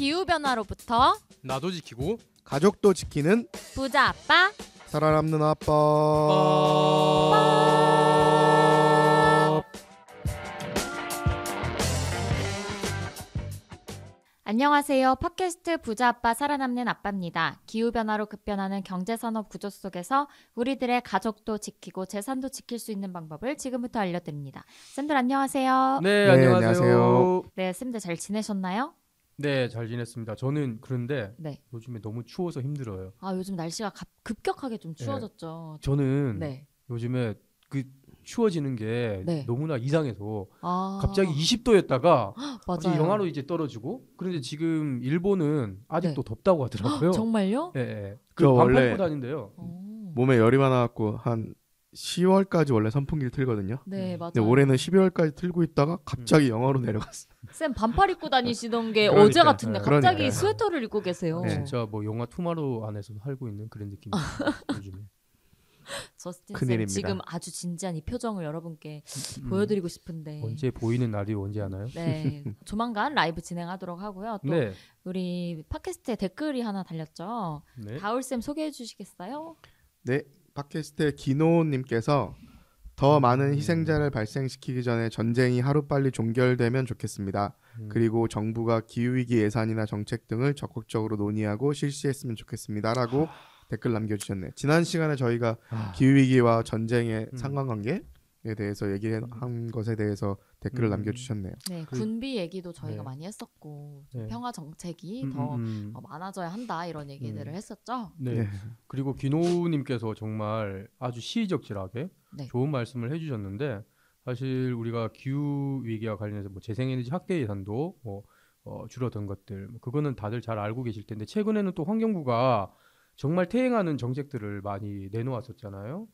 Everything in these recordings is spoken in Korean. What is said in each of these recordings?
기후변화로부터 나도 지키고 가족도 지키는 부자 아빠 살아남는 아빠. 안녕하세요. 팟캐스트 부자 아빠 살아남는 아빠입니다. 기후변화로 급변하는 경제산업 구조 속에서 우리들의 가족도 지키고 재산도 지킬 수 있는 방법을 지금부터 알려드립니다. 쌤들 안녕하세요. 네, 네, 안녕하세요. 안녕하세요. 네, 쌤들 잘 지내셨나요? 네, 잘 지냈습니다. 저는 그런데 네. 요즘에 너무 추워서 힘들어요. 아, 요즘 날씨가 급격하게 좀 추워졌죠. 저는 네. 요즘에 그 추워지는 게 네. 너무나 이상해서 아, 갑자기 20도였다가 갑자기 맞아요. 영하로 이제 떨어지고, 그런데 지금 일본은 아직도 덥다고 하더라고요. 정말요? 예, 예. 저 그 반팔 원래 입고 다닌대요. 몸에 열이 많아갖고 한 10월까지 원래 선풍기를 틀거든요. 네, 맞아요. 근데 올해는 12월까지 틀고 있다가 갑자기 영하로 내려갔어. 쌤 반팔 입고 다니시던 게 그러니까, 어제 같은데 네. 갑자기 그러니까요. 스웨터를 입고 계세요. 네. 진짜 뭐 영화 투마로우 안에서 살고 있는 그런 느낌이에요. 요즘에. 저스틴 쌤 큰일입니다. 지금 아주 진지한 이 표정을 여러분께 음, 보여드리고 싶은데 언제 보이는 날이 언제 하나요? 네, 조만간 라이브 진행하도록 하고요. 또 네. 우리 팟캐스트에 댓글이 하나 달렸죠. 네. 다울 쌤 소개해 주시겠어요? 네, 팟캐스트의 기노님께서 더 많은 희생자를 발생시키기 전에 전쟁이 하루빨리 종결되면 좋겠습니다. 그리고 정부가 기후위기 예산이나 정책 등을 적극적으로 논의하고 실시했으면 좋겠습니다라고 댓글 남겨주셨네요. 지난 시간에 저희가 기후위기와 전쟁의 상관관계에 대해서 얘기한 것에 대해서 댓글을 남겨주셨네요. 네, 그- 군비 얘기도 저희가 네. 많이 했었고 네. 평화 정책이 더 많아져야 한다 이런 얘기들을 했었죠. 네. 네. 그리고 기노님께서 정말 아주 시의적절하게 네. 좋은 말씀을 해주셨는데, 사실 우리가 기후 위기와 관련해서 뭐 재생에너지 확대 예산도 뭐 줄어든 것들, 뭐 그거는 다들 잘 알고 계실 텐데, 최근에는 또 환경부가 정말 태행하는 정책들을 많이 내놓았었잖아요.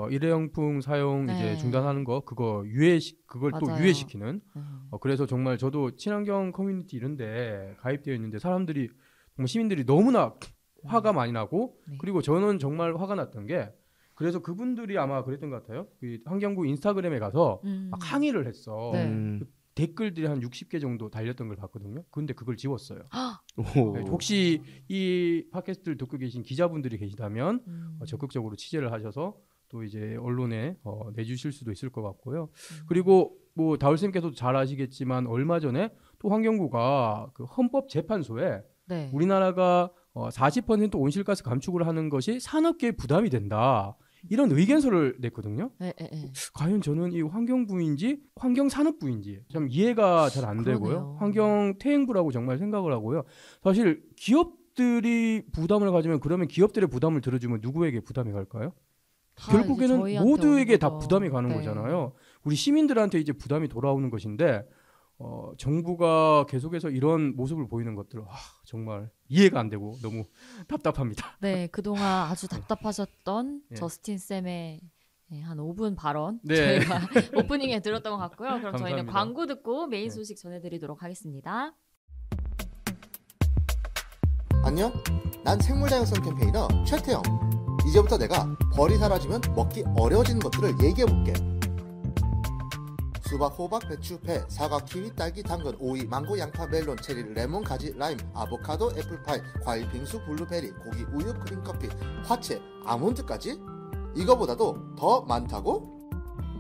일회용품 사용 네. 이제 중단하는 거, 그걸 또 맞아요. 유예시키는. 네. 그래서 정말 저도 친환경 커뮤니티 이런데 가입되어 있는데 사람들이 정말 시민들이 너무나 화가 많이 나고, 네. 그리고 저는 정말 화가 났던 게, 그래서 그분들이 아마 그랬던 것 같아요. 그 환경부 인스타그램에 가서 막 항의를 했어. 네. 댓글들이 한 60개 정도 달렸던 걸 봤거든요. 근데 그걸 지웠어요. 오. 네, 혹시 이 팟캐스트를 듣고 계신 기자분들이 계시다면 음. 적극적으로 취재를 하셔서 또 이제 언론에 내주실 수도 있을 것 같고요. 그리고 뭐 다울쌤께서도 잘 아시겠지만 얼마 전에 또 환경부가 그 헌법재판소에 네. 우리나라가 40% 온실가스 감축을 하는 것이 산업계의 부담이 된다, 이런 의견서를 냈거든요. 네, 네, 네. 과연 저는 이 환경부인지 환경산업부인지 참 이해가 잘 안 되고요. 그러네요. 환경태행부라고 정말 생각을 하고요. 사실 기업들이 부담을 가지면, 그러면 기업들의 부담을 들어주면 누구에게 부담이 갈까요? 다 결국에는 이제 저희한테 모두에게 오는 다 거죠. 부담이 가는 네. 거잖아요. 우리 시민들한테 이제 부담이 돌아오는 것인데, 정부가 계속해서 이런 모습을 보이는 것들, 정말 이해가 안 되고 너무 답답합니다. 네, 그동안 아주 답답하셨던 네. 저스틴 쌤의 한 5분 발언 네. 저희가 오프닝에 들었던 것 같고요. 그럼 저희는 감사합니다. 광고 듣고 메인 네. 소식 전해드리도록 하겠습니다. 안녕? 난 생물다양성 캠페이너 최태영. 이제부터 내가 벌이 사라지면 먹기 어려워지는 것들을 얘기해볼게. 수박, 호박, 배추, 배, 사과, 키위, 딸기, 당근, 오이, 망고, 양파, 멜론, 체리, 레몬, 가지, 라임, 아보카도, 애플파이, 과일, 빙수, 블루베리, 고기, 우유, 크림커피, 화채, 아몬드까지? 이거보다도 더 많다고?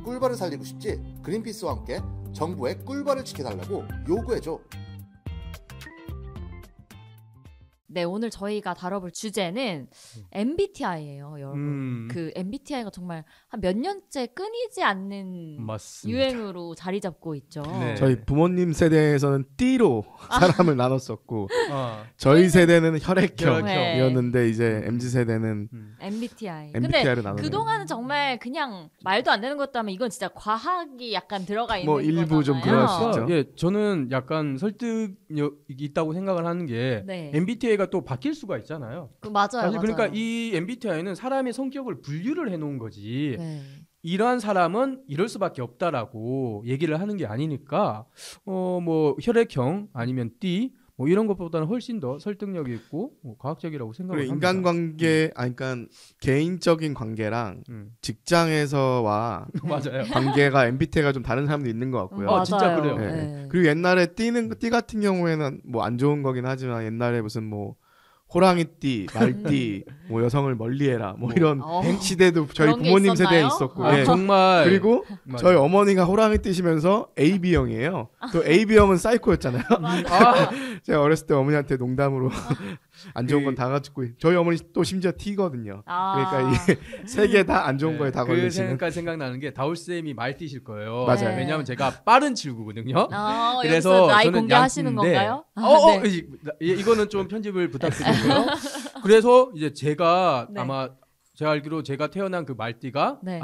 꿀벌을 살리고 싶지? 그린피스와 함께 정부의 꿀벌을 지켜달라고 요구해줘. 네, 오늘 저희가 다뤄볼 주제는 MBTI예요, 여러분. 그 MBTI가 정말 한 몇 년째 끊이지 않는 맞습니다. 유행으로 자리 잡고 있죠. 네. 저희 부모님 세대에서는 D로 사람을 나눴었고 저희 저희는- 세대는 혈액형이었는데 네. 이제 MZ 세대는 MBTI. 근데 MBTI로 나누네요. 그동안은 정말 그냥 말도 안 되는 것도 하면 이건 진짜 과학이 약간 들어가 있는 뭐 일부 좀 거잖아요. 그럴 수 있죠. 예, 저는 약간 설득력이 있다고 생각을 하는 게, 네. MBTI가 또 바뀔 수가 있잖아요. 맞아요. 사실 맞아요. 그러니까 이 MBTI는 사람의 성격을 분류를 해놓은 거지, 네. 이러한 사람은 이럴 수밖에 없다라고 얘기를 하는 게 아니니까, 뭐 혈액형 아니면 D, 뭐 이런 것보다는 훨씬 더 설득력이 있고 과학적이라고 생각을 그리고 합니다. 인간관계, 그러니까 개인적인 관계랑 음. 직장에서와 맞아요. 관계가 MBTI가 좀 다른 사람도 있는 것 같고요. 아, 진짜 맞아요. 그래요. 네. 네. 그리고 옛날에 띠 같은 경우에는 뭐 안 좋은 거긴 하지만 옛날에 무슨 뭐 호랑이띠, 말띠, 뭐 여성을 멀리해라, 뭐 이런 어. 시대도 저희 그런 게 부모님 세대에 있었나요? 있었고, 아, 예. 정말 그리고 맞아요. 저희 어머니가 호랑이띠시면서 AB형이에요. 또 AB형은 사이코였잖아요. 아, 제가 어렸을 때 어머니한테 농담으로 안 좋은 건 다 가지고 저희 어머니 또 심지어 T거든요. 그러니까 이게 세 개 다 안 좋은 거에 다 그 걸리시는. 생각나는 게 다울 쌤이 말띠실 거예요. 맞아요. 왜냐하면 제가 빠른 친구거든요. 그래서 그래서 나이 저는 공개하시는 양띠인데, 건가요? 네. 이거는 좀 편집을 부탁드리고요. 그래서 이제 제가 네. 아마 제가 알기로 제가 태어난 그 말띠가 네.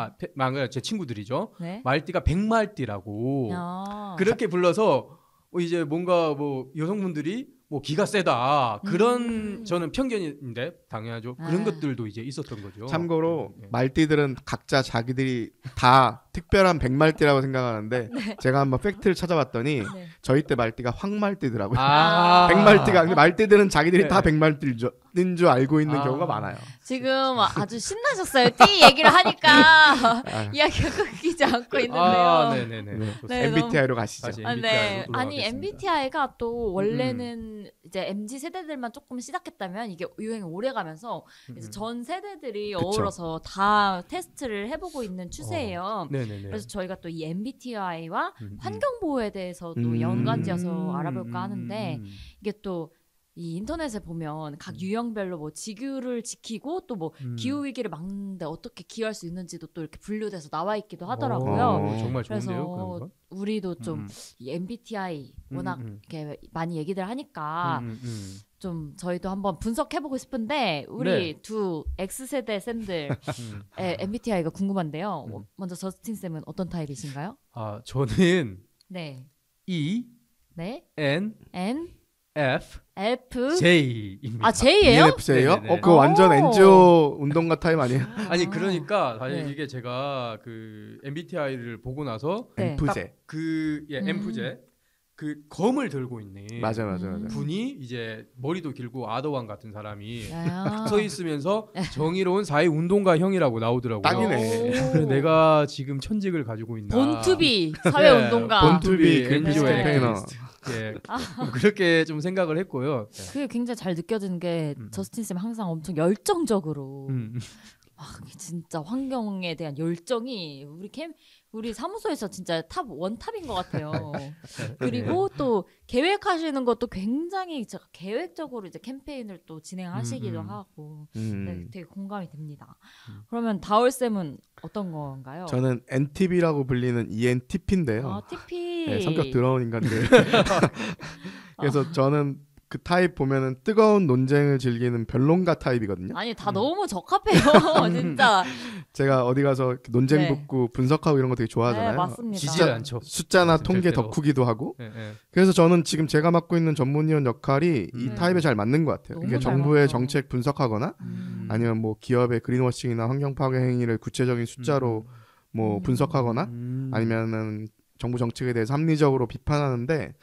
제 친구들이죠. 네. 말띠가 백말띠라고 아. 그렇게 불러서 이제 뭔가 뭐 여성분들이 뭐 기가 세다 그런 저는 편견인데 당연하죠. 그런 아. 것들도 이제 있었던 거죠. 참고로 네. 말띠들은 각자 자기들이 다 특별한 백말띠라고 생각하는데 제가 한번 팩트를 찾아봤더니 네. 저희 때 말띠가 황말띠더라고요. 아 백말띠가 근데 말띠들은 자기들이 네. 다 백말띠인 줄 알고 있는 아. 경우가 많아요. 지금 아주 신나셨어요. 띠 얘기를 하니까 아, 이야기가 끊기지 않고 있는데요. 아, 네네네. 네. 좋습니다. 네, MBTI로 가시죠. 다시 아, MBTI 로 네. 아니 돌아가겠습니다. MBTI가 또 원래는 이제 MZ 세대들만 조금 시작했다면 이게 유행이 오래 가면서 이제 전 세대들이 그쵸. 어우러서 다 테스트를 해보고 있는 추세예요. 네네네. 그래서 저희가 또 이 MBTI와 음. 환경 보호에 대해서도 음. 연관지어서 알아볼까 하는데 음. 이게 또 이 인터넷에 보면 각 유형별로 뭐 지구를 지키고 또 뭐 음. 기후 위기를 막는데 어떻게 기여할 수 있는지도 또 이렇게 분류돼서 나와 있기도 하더라고요. 정말 좋은데요, 그런 그래서 건? 우리도 좀 음. 이 MBTI 워낙 음. 이렇게 많이 얘기들 하니까 음. 좀 저희도 한번 분석해보고 싶은데 우리 네. 두 X세대 쌤들의 음. MBTI가 궁금한데요. 음. 먼저 저스틴 쌤은 어떤 타입이신가요? 아 저는 네, E 네, N N, F F, J입니다. 아 J예요? ENFJ요? 네네네. 그거 완전 오. NGO 운동가 타입 아니에요? 아니 그러니까 사실 네. 이게 제가 그 MBTI를 보고 나서 네. NFJ. 엠프제 그 검을 들고 있는 맞아. 분이 이제 머리도 길고 아더왕 같은 사람이 아. 서 있으면서 정의로운 사회 운동가 형이라고 나오더라고요. 딱이네. 그래서 내가 지금 천직을 가지고 있나? 본투비 사회운동가. 본투비 본투비 그린피스 네. 캠페이너. 예, 그렇게 좀 생각을 했고요. 그게 굉장히 잘 느껴지는 게 음. 저스틴 쌤 항상 엄청 열정적으로 음. 진짜 환경에 대한 열정이 우리 사무소에서 진짜 탑 원탑인 것 같아요. 그리고 또 계획하시는 것도 굉장히 계획적으로 이제 캠페인을 또 진행하시기도 하고 네, 되게 공감이 됩니다. 그러면 다울 쌤은 어떤 건가요? 저는 NTP라고 불리는 ENTP인데요. 아, TP. 네, 성격 더러운 인간들. 그래서 저는 그 타입 보면은 뜨거운 논쟁을 즐기는 변론가 타입이거든요. 아니 다 너무 적합해요, 진짜. 제가 어디 가서 논쟁 네. 붙고 분석하고 이런 거 되게 좋아하잖아요. 네, 맞습니다. 지지를 않죠. 숫자나 절대로. 통계 덕후기도 하고. 예, 예. 그래서 저는 지금 제가 맡고 있는 전문위원 역할이 이 음. 타입에 잘 맞는 것 같아요. 너무 이게 잘 정부의 맞아요. 정책 분석하거나 음. 아니면 뭐 기업의 그린워싱이나 환경 파괴 행위를 구체적인 숫자로 뭐 분석하거나 아니면은 정부 정책에 대해서 합리적으로 비판하는데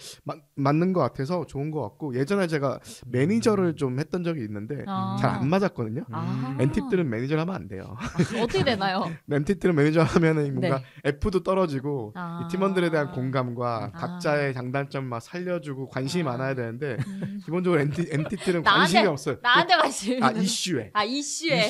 맞는 것 같아서 좋은 것 같고 예전에 제가 매니저를 좀 했던 적이 있는데 아. 잘 안 맞았거든요. 아. 엔팁들은 매니저를 하면 안 돼요. 어떻게 되나요? 엔팁들은 매니저 하면은 뭔가 네. F도 떨어지고 아. 이 팀원들에 대한 공감과 아. 각자의 장단점 막 살려주고 관심이 아. 많아야 되는데 기본적으로 엔팁들은 나한테- 관심이 없어요. 나한테 관심. 아 이슈에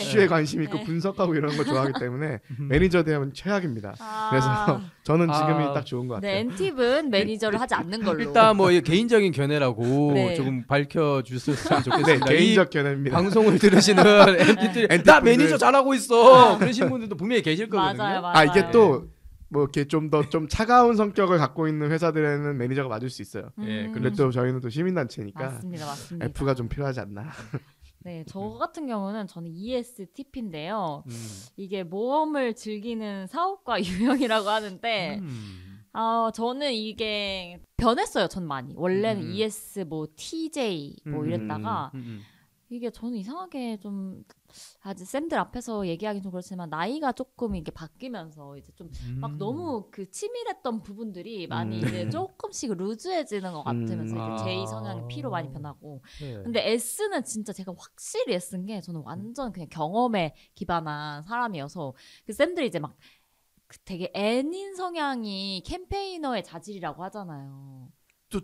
이슈에. 관심 있고 네. 분석하고 이런 거 좋아하기 때문에 매니저 되면 최악입니다. 아. 그래서 저는 지금이 아. 딱 좋은 것 같아요. 네, 엔팁은 매니저를 하지 않는 걸로. 일단 뭐 이게 개인적인 견해라고 네. 조금 밝혀주셨으면 네, 좋겠습니다. 개인적 이 견해입니다. 방송을 들으시는 엔티들이 엔티 나 분들. 매니저 잘하고 있어 그러신 분들도 분명히 계실 거거든요. 맞아요. 아 이게 또 뭐 이렇게 좀 더 좀 차가운 성격을 갖고 있는 회사들에는 매니저가 맞을 수 있어요. 예, 근데 또 저희는 또 시민단체니까 맞습니다. F가 좀 필요하지 않나. 네, 저 같은 경우는 저는 ESTP인데요. 음. 이게 모험을 즐기는 사업가 유형이라고 하는데 저는 이게 변했어요. 전 많이. 원래는 ES 뭐 TJ 뭐 이랬다가 이게 저는 이상하게 좀 아직 쌤들 앞에서 얘기하기 좀 그렇지만 나이가 조금 이게 바뀌면서 이제 좀 막 너무 그 치밀했던 부분들이 많이 이제 조금씩 루즈해지는 것 같으면서 이제 제2 성향이 P로 많이 변하고 네. 근데 S는 진짜 제가 확실히 S인 게 저는 완전 그냥 경험에 기반한 사람이어서 그 쌤들이 이제 막 되게 N인 성향이 캠페이너의 자질이라고 하잖아요.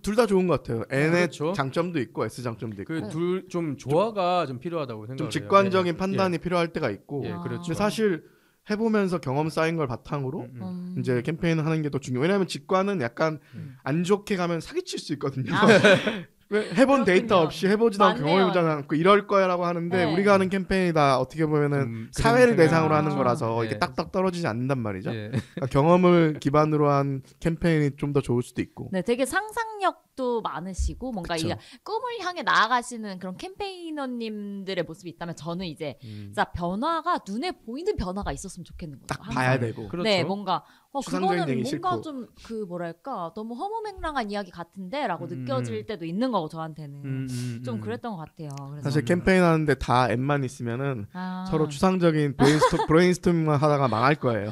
둘 다 좋은 것 같아요. N의 그렇죠. 장점도 있고 S 장점도 있고. 그 둘 좀 조화가 좀 필요하다고 생각을 좀 해요. 직관적인 예. 판단이 필요할 때가 있고. 예, 아. 그렇죠. 근데 사실 해보면서 경험 쌓인 걸 바탕으로 이제 캠페인을 하는 게 더 중요해요. 왜냐하면 직관은 약간 안 좋게 가면 사기칠 수 있거든요. 아. 왜 해본 데이터 그렇군요. 없이 해보지도 않고 맞네요. 경험해보지 않고 이럴 거야라고 하는데 네. 우리가 하는 캠페인이 다 어떻게 보면은 좀 사회를 그런 대상으로 생각이 하는 아. 거라서 예. 이게 딱딱 떨어지지 않는단 말이죠. 예. 그러니까 경험을 기반으로 한 캠페인이 좀 더 좋을 수도 있고. 네, 되게 상상력도 많으시고 뭔가 그쵸. 이 꿈을 향해 나아가시는 그런 캠페이너님들의 모습이 있다면 저는 이제 진짜 변화가 눈에 보이는 변화가 있었으면 좋겠는 거죠. 딱 항상. 봐야 되고. 그렇죠. 네, 뭔가 추상적인 그거는 얘기 뭔가 싫고. 좀 그 뭐랄까 너무 허무맹랑한 이야기 같은데라고 느껴질 때도 있는 거고 저한테는 좀 그랬던 것 같아요. 그래서 사실 캠페인 하는데 다 M만 있으면은 아. 서로 추상적인 브레인스토밍만 하다가 망할 거예요.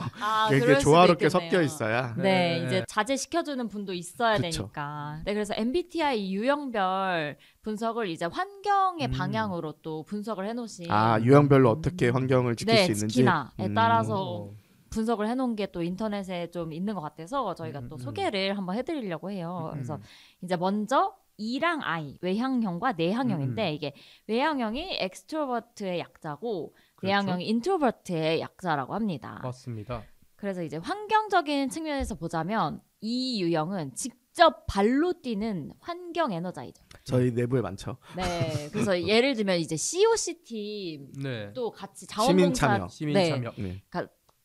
이게 그럴 수도 조화롭게 있겠네요. 섞여 있어야. 네, 네. 이제 자제시켜주는 분도 있어야 그쵸. 되니까. 네, 그래서 MBTI 유형별 분석을 이제 환경의 음. 방향으로 또 분석을 해놓으신. 아 유형별로 어떻게 환경을 지킬 네, 수 있는지. 특히나에 따라서 어. 분석을 해놓은 게 또 인터넷에 좀 있는 것 같아서 저희가 또 음. 소개를 한번 해드리려고 해요. 그래서 음. 이제 먼저 E랑 I, 외향형과 내향형인데 이게 외향형이 엑스트로버트의 약자고 그렇죠. 내향형이 인트로버트의 약자라고 합니다. 맞습니다. 그래서 이제 환경적인 측면에서 보자면 이 유형은 직접 발로 뛰는 환경 에너자이저. 저희 내부에 많죠. 네, 그래서 예를 들면 이제 COC 팀도 네. 같이 시민 자원봉사 참여. 시민 네, 참여. 네.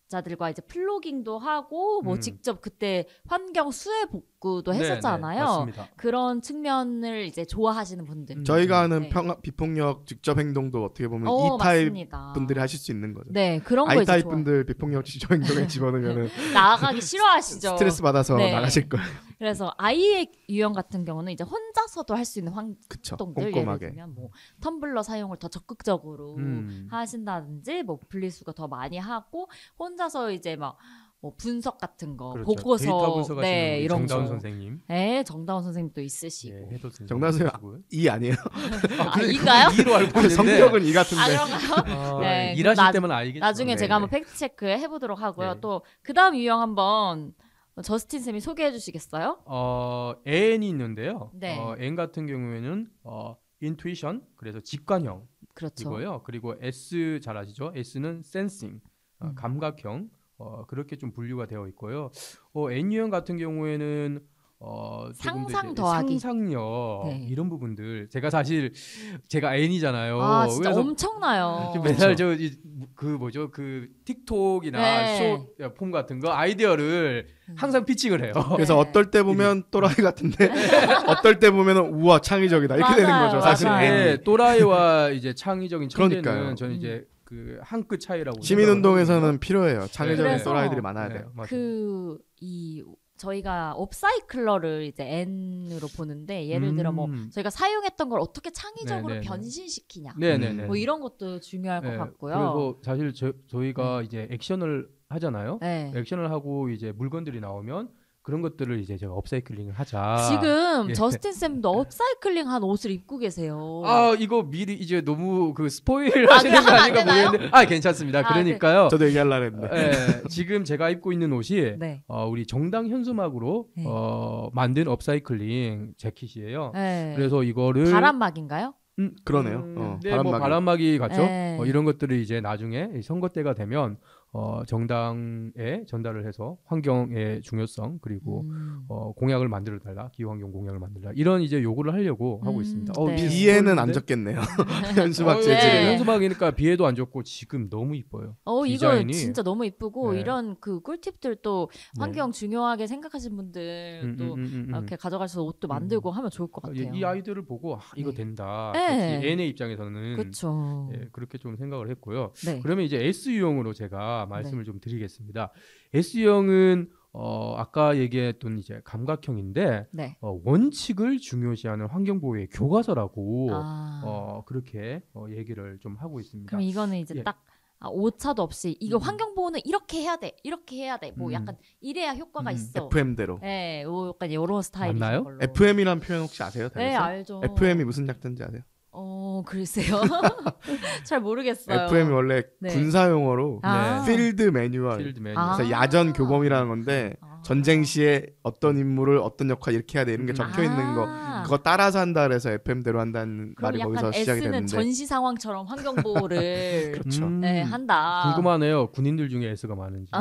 자들과 이제 플로깅도 하고 뭐 음. 직접 그때 환경 수해 복구도 네, 네, 했었잖아요. 맞습니다. 그런 측면을 이제 좋아하시는 분들. 저희가 하는 네. 비폭력 직접 행동도 어떻게 보면 어, E 타입 맞습니다. 분들이 하실 수 있는 거죠. 네, 그런 거 I 이제 타입 좋아요. 분들 비폭력 직접 행동에 집어넣으면은 나아가기 싫어하시죠. 스트레스 받아서 네. 나가실 거예요. 그래서 I의 유형 같은 경우는 이제 혼자서도 할 수 있는 그쵸. 활동들 예를 꼼꼼하게. 들면 뭐 텀블러 사용을 더 적극적으로 음. 하신다든지 뭐 분리수거 더 많이 하고 혼자서 이제 막 뭐 분석 같은 거 그렇죠. 보고서 데이터 분석하시는 네 우리 이런 정다운 거. 선생님. 네, 정다운 선생님도 있으시고. 예, 해도 선생님. 정다운 선생님 계시고요. E 아니에요? 아, 이가요? 이로 알고 있는데 성격은 E 같은데. 아, 그런가요? 네, 일하실 나- 때만 알겠죠. 나중에 네, 제가 네. 한번 팩트 체크 해보도록 하고요. 네. 또 그다음 유형 한번 저스틴 쌤이 소개해 주시겠어요? N이 있는데요. 네. N 같은 경우에는 intuition, 그래서 직관형이고요. 그렇죠. 그리고 S 잘 아시죠? S는 sensing, 감각형. 그렇게 좀 분류가 되어 있고요. N 유형 같은 경우에는 조금 더 상상 이제 더하기. 상상력 네. 이런 부분들 제가 N이잖아요. 아 진짜 그래서 엄청나요. 좀 맨날 그 뭐죠 그 틱톡이나 네. 숏폼 같은 거 아이디어를 항상 피칭을 해요. 그래서 네. 어떨 때 보면 또라이 같은데 어떨 때 보면은 우와 창의적이다 이렇게 되는 맞아요, 거죠. 사실 맞아요. N이. 네, 또라이와 이제 창의적인 천재는 그러니까요. 저는 이제 그 한 끗 차이라고. 시민운동에서는 필요해요. 창의적인 그래서- 또라이들이 많아야 네, 돼요. 맞아요. 이 저희가 업사이클러를 이제 N으로 보는데 예를 들어 뭐 저희가 사용했던 걸 어떻게 창의적으로 네네네. 변신시키냐 네네네. 뭐 이런 것도 중요할 네, 것 같고요. 그리고 사실 저희가 이제 액션을 하잖아요. 네. 액션을 하고 이제 물건들이 나오면 그런 것들을 이제 제가 업사이클링을 하자. 지금 예. 저스틴 쌤도 업사이클링한 옷을 입고 계세요. 이거 미리 이제 너무 그 스포일 아, 하시는 거 그럼 하면 아닌가 안 되나요? 모르겠는데 괜찮습니다. 아, 그러니까요. 저도 얘기하려고 했는데. 지금 제가 입고 있는 옷이 네. 우리 정당 현수막으로 네. 만든 업사이클링 재킷이에요. 네. 그래서 이거를 바람막인가요? 그러네요. 네, 뭐 바람막이 같죠. 네. 이런 것들을 이제 나중에 이 선거 때가 되면 정당에 전달을 해서 환경의 중요성 그리고 공약을 만들어 달라, 기후환경 공약을 만들라 이런 이제 요구를 하려고 하고 있습니다. 네. 비에는 안 적겠네요. 현수막 예, 재질이. 네. 현수막이니까 비에도 안 좋고 지금 너무 이뻐요. 이거 디자인이. 진짜 너무 이쁘고 네. 이런 그 꿀팁들 또 네. 환경 중요하게 생각하신 분들 또 이렇게 가져가셔서 옷도 만들고 하면 좋을 것 같아요. 이 아이들을 보고 이거 네. 된다. 네. 특히 N의 입장에서는 그렇죠. 그렇게 좀 생각을 했고요. 네. 그러면 이제 S유형으로 제가 말씀을 좀 드리겠습니다. S유형은 아까 얘기했던 이제 감각형인데 네. 원칙을 중요시하는 환경보호의 교과서라고 그렇게 얘기를 좀 하고 있습니다. 그럼 이거는 이제 예. 딱 오차도 없이 이거 환경보호는 이렇게 해야 돼, 이렇게 해야 돼. 뭐 약간 이래야 효과가 있어. FM대로. 네, 약간 이런 스타일인 맞나요? 걸로. FM이란 표현 혹시 아세요? 네, 다니엘쌤? 알죠. FM이 무슨 약자인지 아세요? 글쎄요. 잘 모르겠어요. FM이 원래 네. 군사 용어로 아. 필드 매뉴얼. 필드 매뉴얼. 아. 그래서 야전 교범이라는 건데 전쟁 시에 어떤 임무를 어떤 역할 이렇게 해야 돼 이런 게 적혀 있는 거 그거 따라서 한다 그래서 FM대로 한다는 그럼 말이 약간 거기서 시작이 S는 됐는데 전시 상황처럼 환경보호를 그렇죠. 네, 한다. 궁금하네요. 군인들 중에 S가 많은지.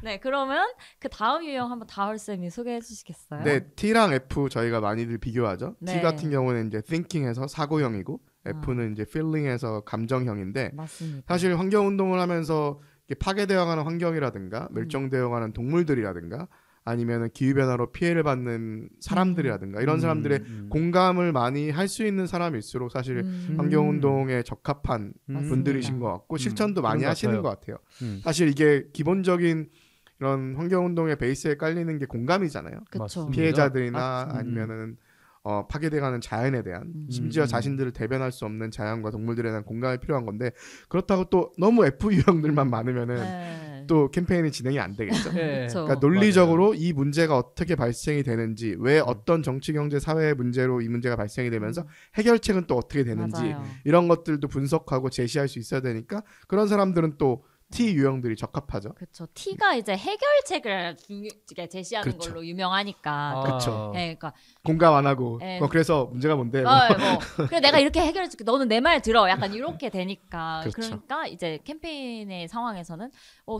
네, 그러면 그 다음 유형 한번 다울 쌤이 소개해 주시겠어요? 네, T랑 F 저희가 많이들 비교하죠. 네. T 같은 경우는 이제 thinking에서 사고형이고 F는 이제 feeling에서 감정형인데 맞습니다. 사실 환경 운동을 하면서 이렇게 파괴되어가는 환경이라든가 멸종되어가는 동물들이라든가 아니면 기후 변화로 피해를 받는 사람들이라든가 이런 사람들의 공감을 많이 할 수 있는 사람일수록 사실 환경 운동에 적합한 맞습니다. 분들이신 것 같고 실천도 많이 그런 것 하시는 같아요. 것 같아요. 사실 이게 기본적인 이런 환경 운동의 베이스에 깔리는 게 공감이잖아요. 그렇죠. 맞습니다. 피해자들이나 아니면은 파괴돼가는 자연에 대한 심지어 자신들을 대변할 수 없는 자연과 동물들에 대한 공감이 필요한 건데 그렇다고 또 너무 F 유형들만 많으면은 네. 또 캠페인이 진행이 안 되겠죠. 네. 그쵸. 그러니까 논리적으로 이 문제가 어떻게 발생이 되는지 왜 어떤 정치 경제 사회 문제로 이 문제가 발생이 되면서 해결책은 또 어떻게 되는지 맞아요. 이런 것들도 분석하고 제시할 수 있어야 되니까 그런 사람들은 또 T 유형들이 적합하죠. 그렇죠. T가 이제 해결책을 제시하는 그렇죠. 걸로 유명하니까. 그쵸. 네, 그러니까 공감 안 하고 네. 그래서 문제가 뭔데? 그래 내가 이렇게 해결해줄게. 너는 내 말 들어. 약간 이렇게 되니까. 그렇죠. 그러니까 이제 캠페인의 상황에서는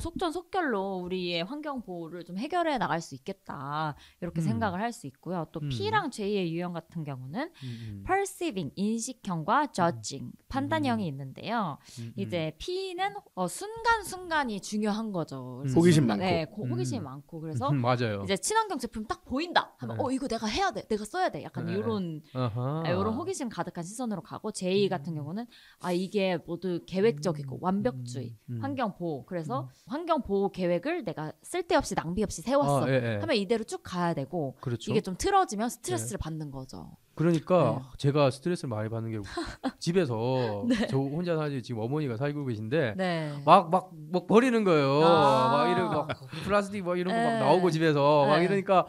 속전속결로 우리의 환경 보호를 좀 해결해 나갈 수 있겠다. 이렇게 생각을 할 수 있고요. 또 P랑 J의 유형 같은 경우는 perceiving 인식형과 judging 판단형이 있는데요. 이제 P는 순간순간이 중요한 거죠. 그래서 호기심 순간- 많고. 네, 호기심이 많고 그래서 맞아요. 이제 친환경 제품 딱 보인다 하면 네. 이거 내가 해야 돼, 내가 써야 돼, 약간 네. 이런 아하. 이런 호기심 가득한 시선으로 가고 J 같은 경우는 이게 모두 계획적이고 완벽주의, 환경 보호. 그래서 환경 보호 계획을 내가 쓸데없이 낭비 없이 세웠어. 예, 예. 하면 이대로 쭉 가야 되고 그렇죠. 이게 좀 틀어지면 스트레스를 받는 거죠. 그러니까 네. 제가 스트레스를 많이 받는 게 집에서 저 혼자 사지 지금 어머니가 살고 계신데 네. 막 버리는 거예요. 아. 막 이런 막 플라스틱 막 이런 거 막 네. 나오고 집에서 막 네. 이러니까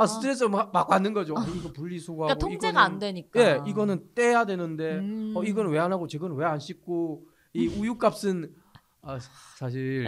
스트레스 막 받는 거죠. 이거 분리수거하고 그러니까 통제가 이거는- 안 되니까. 예, 이거는 떼야 되는데 이거는 왜 안 하고 저거는 왜 안 씻고 이 우유값은 사실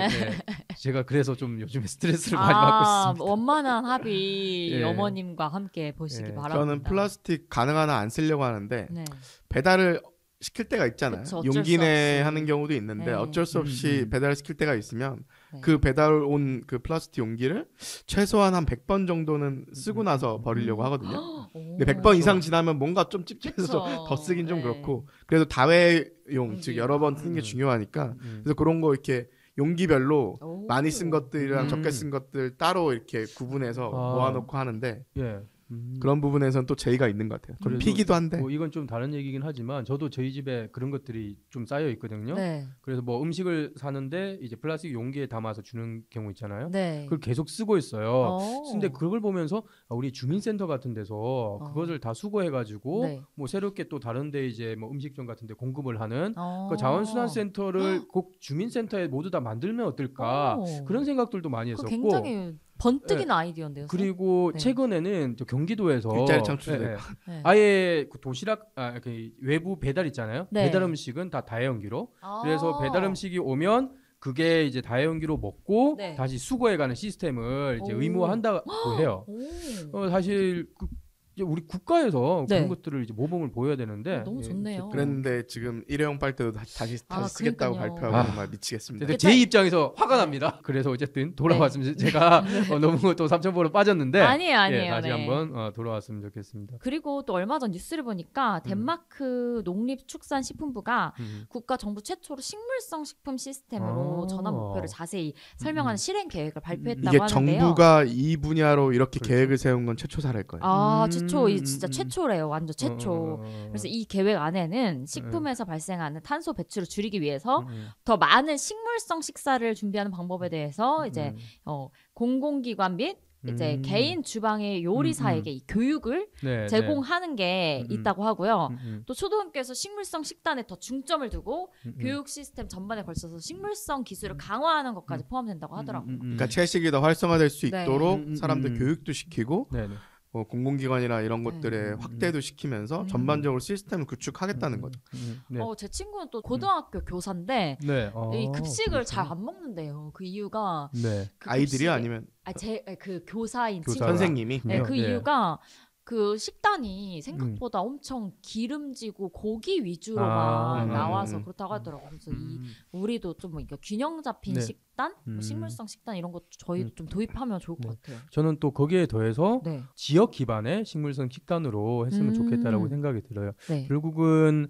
제가 그래서 좀 요즘에 스트레스를 많이 받고 있습니다. 원만한 합의 예. 어머님과 함께 보시기 예. 바랍니다. 저는 플라스틱 가능한 한 안 쓰려고 하는데 네. 배달을 시킬 때가 있잖아요. 그쵸, 어쩔 수 용기 내 없이. 하는 경우도 있는데 네. 어쩔 수 없이 배달을 시킬 때가 있으면 네. 그 배달 온 그 플라스틱 용기를 최소한 한 100번 정도는 쓰고 나서 버리려고 하거든요. 근데 100번 이상 지나면 뭔가 좀 찝찝해서 그쵸. 더 쓰긴 좀 네. 그렇고 그래도 다회용 용기. 즉 여러 번 쓰는 게 중요하니까 그래서 그런 거 이렇게 용기별로 오. 많이 쓴 것들이랑 음. 적게 쓴 것들 따로 이렇게 구분해서 모아놓고 하는데 예. 그런 부분에서는 또 제의가 있는 것 같아요. 좀 그래도 피기도 한데. 뭐 이건 좀 다른 얘기긴 하지만 저도 저희 집에 그런 것들이 좀 쌓여 있거든요. 네. 그래서 뭐 음식을 사는데 이제 플라스틱 용기에 담아서 주는 경우 있잖아요. 네. 그걸 계속 쓰고 있어요. 어. 근데 그걸 보면서 우리 주민센터 같은 데서 그것을 다 수거해가지고 네. 뭐 새롭게 또 다른데 이제 뭐 음식점 같은데 공급을 하는 어. 그 자원순환센터를 꼭 주민센터에 모두 다 만들면 어떨까 오. 그런 생각들도 많이 그거 했었고 굉장히 번뜩이는 아이디어인데요. 선생님? 그리고 네. 최근에는 저 경기도에서 일자리 창출도 예, 예. 네. 아예 그 도시락 그 외부 배달 있잖아요. 네. 배달 음식은 다 다회용기로. 아. 그래서 배달 음식이 오면 그게 이제 다회용기로 먹고 네. 다시 수거해가는 시스템을 이제 오. 의무화한다고 해요. 오. 사실 이제 우리 국가에서 네. 그런 것들을 이제 모범을 보여야 되는데 너무 예, 좋네요. 그랬는데 지금 일회용 빨대도 다시 쓰겠다고 그러니까요. 발표하고 정말 미치겠습니다. 근데 제 입장에서 화가 납니다. 그래서 어쨌든 돌아왔으면 제가 너무 또 삼천포로 빠졌는데 아니에요. 예, 다시 네. 한번 돌아왔으면 좋겠습니다. 그리고 또 얼마 전 뉴스를 보니까 덴마크 농립축산식품부가 국가 정부 최초로 식물성 식품 시스템으로 아. 전환 목표를 자세히 설명하는 실행 계획을 발표했다고 이게 하는데요. 정부가 이 분야로 이렇게 그렇죠. 계획을 세운 건 최초 사례일 거예요. 최초 진짜 최초래요. 완전 최초. 그래서 이 계획 안에는 식품에서 발생하는 탄소 배출을 줄이기 위해서 더 많은 식물성 식사를 준비하는 방법에 대해서 이제 공공기관 및 이제 개인 주방의 요리사에게 이 교육을 네, 제공하는 게 있다고 하고요. 네. 또 초등학교에서 식물성 식단에 더 중점을 두고 교육 시스템 전반에 걸쳐서 식물성 기술을 강화하는 것까지 포함된다고 하더라고요. 그러니까 채식이 더 활성화될 수 네. 있도록 사람들 교육도 시키고 네, 네. 공공기관이나 이런 것들의 확대도 시키면서 전반적으로 시스템을 구축하겠다는 거죠. 네. 제 친구는 또 고등학교 교사인데 네. 이 급식을 잘 안 먹는데요. 그 이유가 네. 그 아이들이요, 아니면 그 교사인 교사가. 친구가 선생님이? 네, 그 네. 이유가 그 식단이 생각보다 엄청 기름지고 고기 위주로만 나와서 그렇다고 하더라고요. 그래서 우리도 좀 그러니까 균형 잡힌 네. 식단, 뭐 식물성 식단 이런 것도 저희도 좀 도입하면 좋을 것 같아요. 저는 또 거기에 더해서 네. 지역 기반의 식물성 식단으로 했으면 좋겠다라고 생각이 들어요. 네. 결국은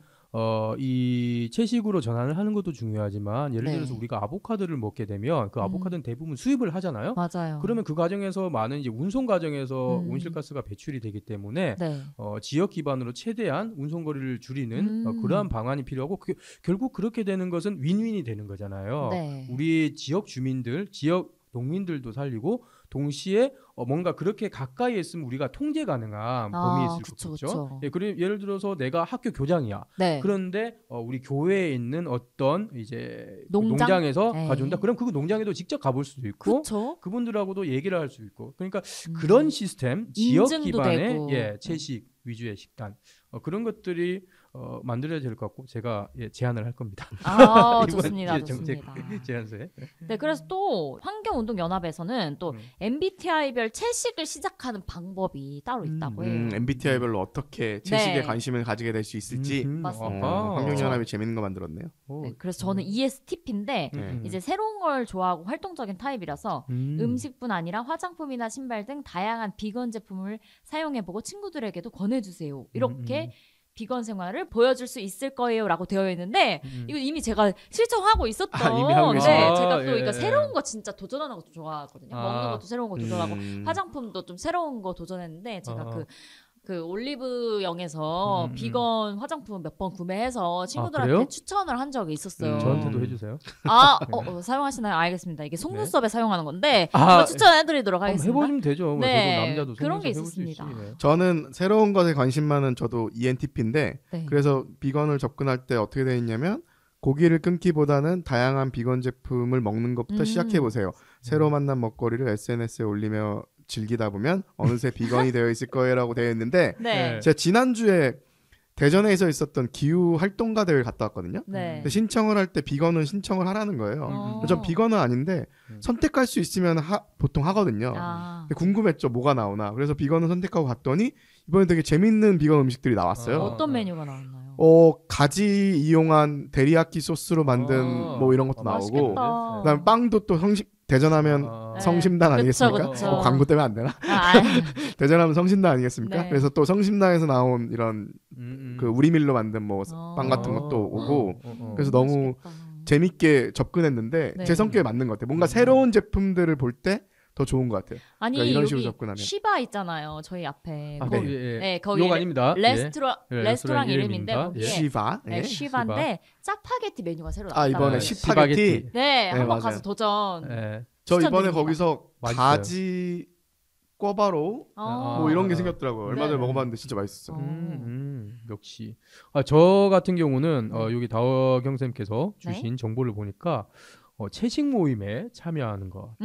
이 채식으로 전환을 하는 것도 중요하지만 예를 네. 들어서 우리가 아보카도를 먹게 되면 그 아보카도는 대부분 수입을 하잖아요. 맞아요. 그러면 그 과정에서 많은 이제 운송 과정에서 온실가스가 배출이 되기 때문에 네. 지역 기반으로 최대한 운송 거리를 줄이는 그러한 방안이 필요하고 결국 그렇게 되는 것은 윈윈이 되는 거잖아요. 네. 우리 지역 주민들, 지역 농민들도 살리고 동시에 뭔가 그렇게 가까이 있으면 우리가 통제 가능한 범위에 있을 그쵸, 거죠. 그쵸. 예, 그리고 예를 들어서 내가 학교 교장이야. 네. 그런데 우리 교회에 있는 어떤 이제 농장? 농장에서 네. 가져온다. 그럼 그 농장에도 직접 가볼 수도 있고 그쵸? 그분들하고도 얘기를 할 수 있고. 그러니까 그런 시스템, 지역 인증도 기반의 되고. 채식 위주의 식단 그런 것들이 만들어야 될 것 같고 제가 제안을 할 겁니다. 아, 이번 좋습니다. 정책 좋습니다. 제안서에. 네, 그래서 또 환경운동연합에서는 또 MBTI별 채식을 시작하는 방법이 따로 있다고 해요. MBTI별로 어떻게 채식에 네. 관심을 가지게 될 수 있을지 맞습니다. 환경연합이 재밌는 거 만들었네요. 네, 그래서 저는 ESTP인데 이제 새로운 걸 좋아하고 활동적인 타입이라서 음식뿐 아니라 화장품이나 신발 등 다양한 비건 제품을 사용해보고 친구들에게도 권해주세요. 이렇게 비건 생활을 보여줄 수 있을 거예요라고 되어 있는데 이거 이미 제가 실천하고 있었던 이미 하고 네, 계시네요. 제가 또 예, 이거 예. 새로운 거 진짜 도전하는 것도 좋아하거든요. 먹는 것도 새로운 거 도전하고 음. 화장품도 좀 새로운 거 도전했는데 제가 그 올리브영에서 비건 화장품 몇 번 구매해서 친구들한테 그래요? 추천을 한 적이 있었어요. 저한테도 해주세요. 사용하시나요? 알겠습니다. 이게 속눈썹에 사용하는 건데 아, 한번 추천해드리도록 한번 하겠습니다. 해보시면 되죠. 뭐 네, 저도 남자도 그런 게 속눈썹 해볼 수 있었습니다. 있지. 네. 저는 새로운 것에 관심 많은 저도 ENTP인데 네. 그래서 비건을 접근할 때 어떻게 되어 있냐면 고기를 끊기보다는 다양한 비건 제품을 먹는 것부터 시작해 보세요. 새로 만난 먹거리를 SNS에 올리며 즐기다 보면 어느새 비건이 되어 있을 거예요라고 되어 있는데 네. 제가 지난주에 대전에서 있었던 기후 활동가 대회를 갔다 왔거든요. 네. 근데 신청을 할 때 비건은 신청을 하라는 거예요. 전 비건은 아닌데 선택할 수 있으면 보통 하거든요. 아. 근데 궁금했죠. 뭐가 나오나. 그래서 비건을 선택하고 갔더니 이번에 되게 재밌는 비건 음식들이 나왔어요. 어떤 메뉴가 나왔나요? 가지 이용한 데리야끼 소스로 만든 뭐 이런 것도 나오고 맛있겠다. 그다음에 빵도 또 대전하면 성심당 네. 아니겠습니까? 그쵸. 광고 때문에 안 되나? 대전하면 성심당 아니겠습니까? 네. 그래서 또 성심당에서 나온 이런 그 우리밀로 만든 뭐 빵 같은 것도 오고 그래서 너무 맛있겠다. 재밌게 접근했는데 네. 제 성격에 맞는 것 같아요. 뭔가 새로운 제품들을 볼 때 더 좋은 것 같아요. 아니 그러니까 이런 여기 식으로 접근하면. 쉬바 있잖아요. 저희 앞에 아, 거기, 예. 네, 거기 욕 아닙니다. 레스토랑 이름인데 이름입니다. 거기에 예. 시바. 네, 예. 쉬바인데 짜파게티 메뉴가 새로 나왔다. 이번에 네, 시파게티. 네, 한번 맞아요. 가서 도전. 예. 저 이번에 추천드립니다. 거기서 맛있어요. 가지 꿔바로 뭐 이런 게 생겼더라고요. 얼마 전에 네. 먹어봤는데 진짜 맛있었어요. 역시. 저 같은 경우는 여기 다워경 쌤께서 주신 정보를 보니까 채식 모임에 참여하는 것.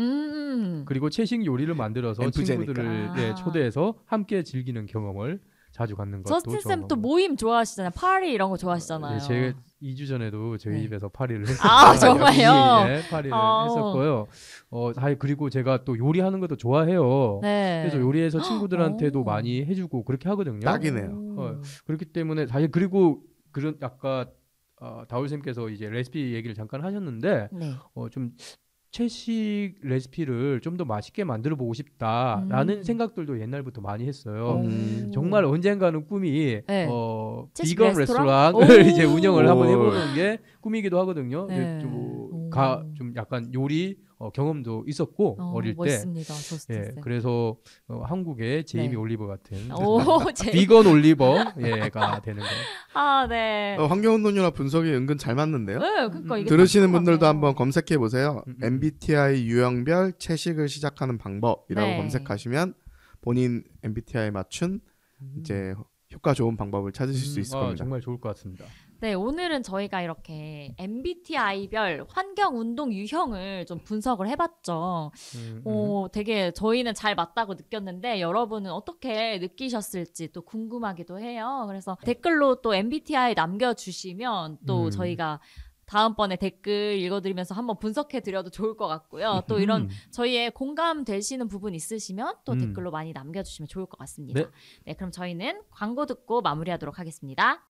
그리고 채식 요리를 만들어서 엠프제니까. 친구들을 초대해서 함께 즐기는 경험을 자주 갖는 것도 저스틴 쌤 또 모임 좋아하시잖아요. 파리 이런 거 좋아하시잖아요. 제가 2주 전에도 저희 네. 집에서 파리를 아, 했었어요. 정말요? 네, 파리를 아우. 했었고요. 그리고 제가 또 요리하는 것도 좋아해요. 네. 그래서 요리해서 친구들한테도 오. 많이 해주고 그렇게 하거든요. 딱이네요. 그렇기 때문에 사실 그리고 그런 아까 다울 쌤께서 이제 레시피 얘기를 잠깐 하셨는데 네. 좀 채식 레시피를 좀 더 맛있게 만들어 보고 싶다라는 생각들도 옛날부터 많이 했어요. 정말 언젠가는 꿈이 네. 채식 비건 레스토랑? 레스토랑을 오. 이제 운영을 한번 오. 해보는 게 꿈이기도 하거든요. 네. 이제 좀 좀 약간 요리 경험도 있었고 어릴 때. 멋있습니다. 저 예, 그래서 한국의 제이미 네. 올리버 같은 오, 비건 올리버가 되는 거예요. 아, 네. 환경운동연합 분석이 은근 잘 맞는데요. 네, 그러니까 이게 들으시는 딱 분들도 맞네요. 한번 검색해 보세요. MBTI 유형별 채식을 시작하는 방법이라고 네. 검색하시면 본인 MBTI에 맞춘 이제 효과 좋은 방법을 찾으실 수 있을 겁니다. 정말 좋을 것 같습니다. 네, 오늘은 저희가 이렇게 MBTI별 환경 운동 유형을 좀 분석을 해봤죠. 되게 저희는 잘 맞다고 느꼈는데 여러분은 어떻게 느끼셨을지 또 궁금하기도 해요. 그래서 댓글로 또 MBTI 남겨주시면 또 저희가 다음번에 댓글 읽어드리면서 한번 분석해드려도 좋을 것 같고요. 또 이런 저희의 공감되시는 부분 있으시면 또 댓글로 많이 남겨주시면 좋을 것 같습니다. 네. 네, 그럼 저희는 광고 듣고 마무리하도록 하겠습니다.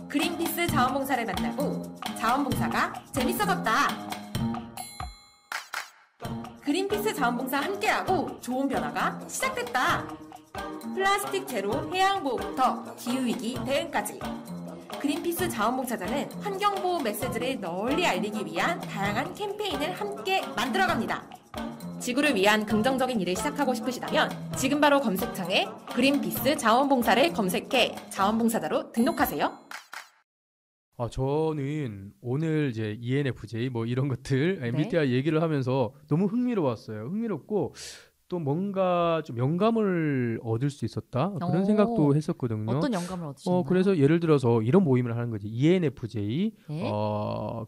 그린피스 자원봉사를 만나고 자원봉사가 재밌어졌다. 그린피스 자원봉사 함께하고 좋은 변화가 시작됐다. 플라스틱 제로 해양보호부터 기후위기 대응까지. 그린피스 자원봉사자는 환경보호 메시지를 널리 알리기 위한 다양한 캠페인을 함께 만들어갑니다. 지구를 위한 긍정적인 일을 시작하고 싶으시다면 지금 바로 검색창에 그린피스 자원봉사를 검색해 자원봉사자로 등록하세요. 저는 오늘 이제 ENFJ 뭐 이런 것들 MBTI 얘기를 하면서 너무 흥미로웠어요. 흥미롭고 또 뭔가 좀 영감을 얻을 수 있었다 그런 생각도 했었거든요. 어떤 영감을 얻으셨나요? 그래서 예를 들어서 이런 모임을 하는 거지. ENFJ 네.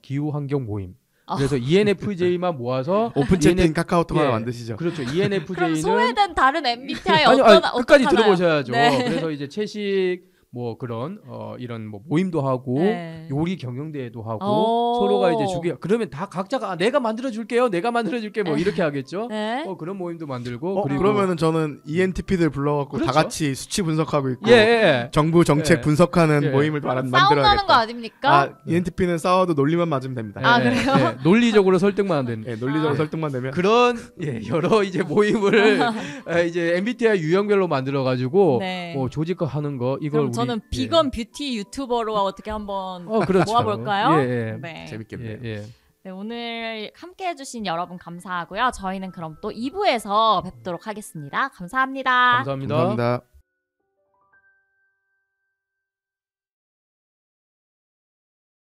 기후 환경 모임. 그래서 ENFJ만 모아서 오픈 채팅 카카오톡 하나 만드시죠. 그렇죠. 그럼 ENFJ는 소외된 다른 MBTI 아니, 끝까지 어떡하나요? 들어보셔야죠. 네. 그래서 이제 채식 뭐 그런 이런 뭐 모임도 하고 네. 요리 경영대회도 하고 오. 서로가 이제 그러면 다 각자가 내가 만들어 줄게요. 내가 만들어 줄게 뭐 이렇게 하겠죠. 네. 그런 모임도 만들고 그리고 그러면은 저는 ENTP들 불러갖고 그렇죠. 다 같이 수치 분석하고 있고 예. 정부 정책 예. 분석하는 예. 모임을 싸움 나는 만들어야겠다. 거 아닙니까? ENTP는 싸워도 논리만 맞으면 됩니다. 아, 그래요? 논리적으로 설득만 안 되는. 논리적으로 설득만 되면 그런 여러 이제 모임을 이제 MBTI 유형별로 만들어 가지고 네. 조직화하는 거 이걸 그럼 우리 저는 비건 뷰티 유튜버로 어떻게 한번 그렇죠. 모아볼까요? 예. 네. 재밌겠네요. 예. 네, 오늘 함께 해주신 여러분 감사하고요. 저희는 그럼 또 2부에서 뵙도록 하겠습니다. 감사합니다. 감사합니다. 감사합니다.